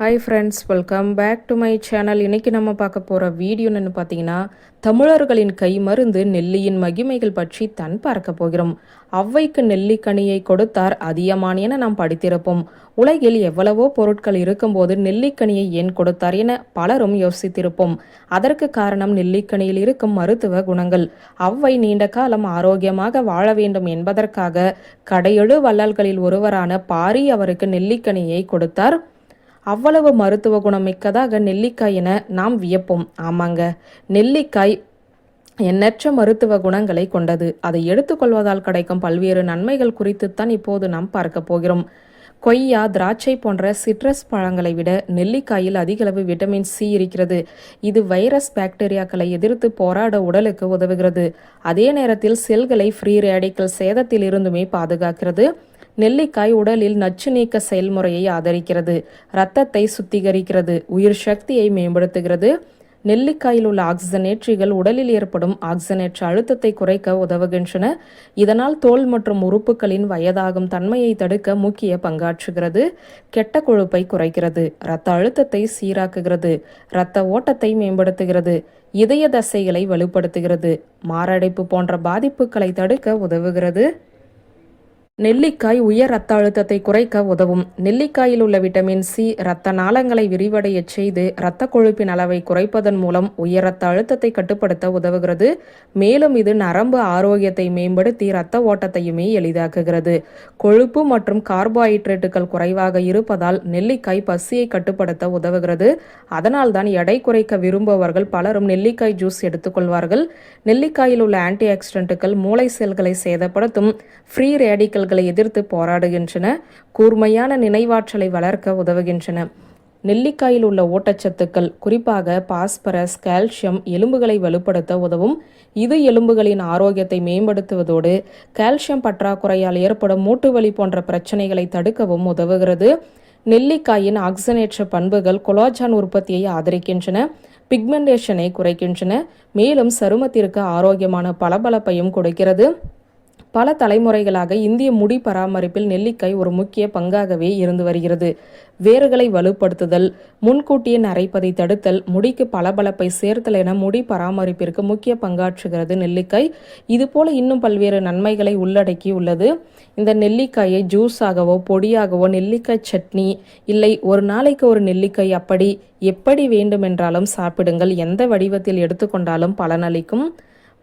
Hi friends, welcome back to my channel. இன்றைக்கி நம்ம பார்க்க போகிற வீடியோ என்னென்னு பார்த்தீங்கன்னா, தமிழர்களின் கை மருந்து நெல்லியின் மகிமைகள் பற்றி தான் பார்க்க போகிறோம். ஔவைக்கு நெல்லிக்கனியை கொடுத்தார் அதியமான் என நாம் படித்திருப்போம். உலகில் எவ்வளவோ பொருட்கள் இருக்கும்போது நெல்லிக்கனியை ஏன் கொடுத்தார் என பலரும் யோசித்திருப்போம். அதற்கு காரணம் நெல்லிக்கனியில் இருக்கும் மருத்துவ குணங்கள். ஔவை நீண்ட காலம் ஆரோக்கியமாக வாழ வேண்டும் என்பதற்காக கடையெழு வள்ளல்களில் ஒருவரான பாரி அவருக்கு நெல்லிக்கனியை கொடுத்தார். அவ்வளவு மருத்துவ குணம் மிக்கதாக நெல்லிக்காய் என நாம் வியப்போம். ஆமாங்க, நெல்லிக்காய் எண்ணற்ற மருத்துவ குணங்களை கொண்டது. அதை எடுத்துக்கொள்வதால் கிடைக்கும் பல்வேறு நன்மைகள் குறித்துத்தான் இப்போது நாம் பார்க்க போகிறோம். கொய்யா, திராட்சை போன்ற சிட்ரஸ் பழங்களை விட நெல்லிக்காயில் அதிகளவு விட்டமின் சி இருக்கிறது. இது வைரஸ், பாக்டீரியாக்களை எதிர்த்து போராட உடலுக்கு உதவுகிறது. அதே நேரத்தில் செல்களை ஃப்ரீ ரேடிக்கல் சேதத்தில் இருந்துமே பாதுகாக்கிறது. நெல்லிக்காய் உடலில் நச்சு நீக்க செயல்முறையை ஆதரிக்கிறது, இரத்தத்தை சுத்திகரிக்கிறது, உயிர் சக்தியை மேம்படுத்துகிறது. நெல்லிக்காயில் உள்ள ஆக்சிஜனேற்றிகள் உடலில் ஏற்படும் ஆக்சிஜனேற்ற அழுத்தத்தை குறைக்க உதவுகின்றன. இதனால் தோல் மற்றும் உறுப்புகளின் வயதாகும் தன்மையை தடுக்க முக்கிய பங்காற்றுகிறது. கெட்ட கொழுப்பை குறைக்கிறது, இரத்த அழுத்தத்தை சீராக்குகிறது, இரத்த ஓட்டத்தை மேம்படுத்துகிறது, இதய தசைகளை வலுப்படுத்துகிறது, மாரடைப்பு போன்ற பாதிப்புகளை தடுக்க உதவுகிறது. நெல்லிக்காய் உயர் இரத்த அழுத்தத்தை குறைக்க உதவும். நெல்லிக்காயில் உள்ள விட்டமின் சி இரத்த நாளங்களை விரிவடைய செய்து இரத்த கொழுப்பின் அளவை குறைப்பதன் மூலம் உயர் இரத்த அழுத்தத்தை கட்டுப்படுத்த உதவுகிறது. மேலும் இது நரம்பு ஆரோக்கியத்தை மேம்படுத்தி இரத்த ஓட்டத்தையுமே எளிதாக்குகிறது. கொழுப்பு மற்றும் கார்போஹைட்ரேட்டுகள் குறைவாக இருப்பதால் நெல்லிக்காய் பசியை கட்டுப்படுத்த உதவுகிறது. அதனால்தான் எடை குறைக்க விரும்புபவர்கள் பலரும் நெல்லிக்காய் ஜூஸ் எடுத்துக்கொள்வார்கள். நெல்லிக்காயில் உள்ள ஆன்டி ஆக்சிடென்ட்டுகள் மூளை செல்களை சேதப்படுத்தும் ஃப்ரீ ரேடிக்கல் எதிர்த்து போராடுகின்றன. கூர்மையான நினைவாற்றலை வளர்க்க உதவுகின்றன. நெல்லிக்காயில் உள்ள ஊட்டச்சத்துக்கள், குறிப்பாக பாஸ்பரஸ், கால்சியம், எலும்புகளை வலுப்படுத்த உதவும். இது எலும்புகளின் ஆரோக்கியத்தை மேம்படுத்துவதோடு கால்சியம் பற்றாக்குறையால் ஏற்படும் மூட்டுவலி போன்ற பிரச்சனைகளை தடுக்கவும் உதவுகிறது. நெல்லிக்காயின் ஆக்சிஜனேற்ற பண்புகள் கொலாஜன் உற்பத்தியை ஆதரிக்கின்றன, பிக்மெண்டேஷனை குறைக்கின்றன, மேலும் சருமத்திற்கு ஆரோக்கியமான பளபளப்பையும் கொடுக்கிறது. பல தலைமுறைகளாக இந்திய முடி பராமரிப்பில் நெல்லிக்காய் ஒரு முக்கிய பங்காகவே இருந்து வருகிறது. வேர்களை வலுப்படுத்துதல், முன்கூட்டியே நரைப்பதை தடுத்தல், முடிக்கு பளபளப்பை சேர்த்தல் என முடி பராமரிப்பிற்கு முக்கிய பங்காற்றுகிறது நெல்லிக்காய். இதுபோல இன்னும் பல்வேறு நன்மைகளை உள்ளடக்கி உள்ளது. இந்த நெல்லிக்காயை ஜூஸாகவோ பொடியாகவோ, நெல்லிக்காய் சட்னி, இல்லை ஒரு நாளைக்கு ஒரு நெல்லிக்காய், அப்படி எப்படி வேண்டுமென்றாலும் சாப்பிடுங்கள். எந்த வடிவத்தில் எடுத்துக்கொண்டாலும் பலனளிக்கும்.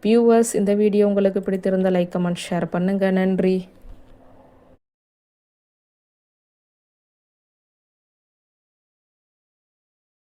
வியூவர்ஸ், இந்த வீடியோ உங்களுக்கு பிடித்திருந்த லைக், கமெண்ட், ஷேர் பண்ணுங்க. நன்றி.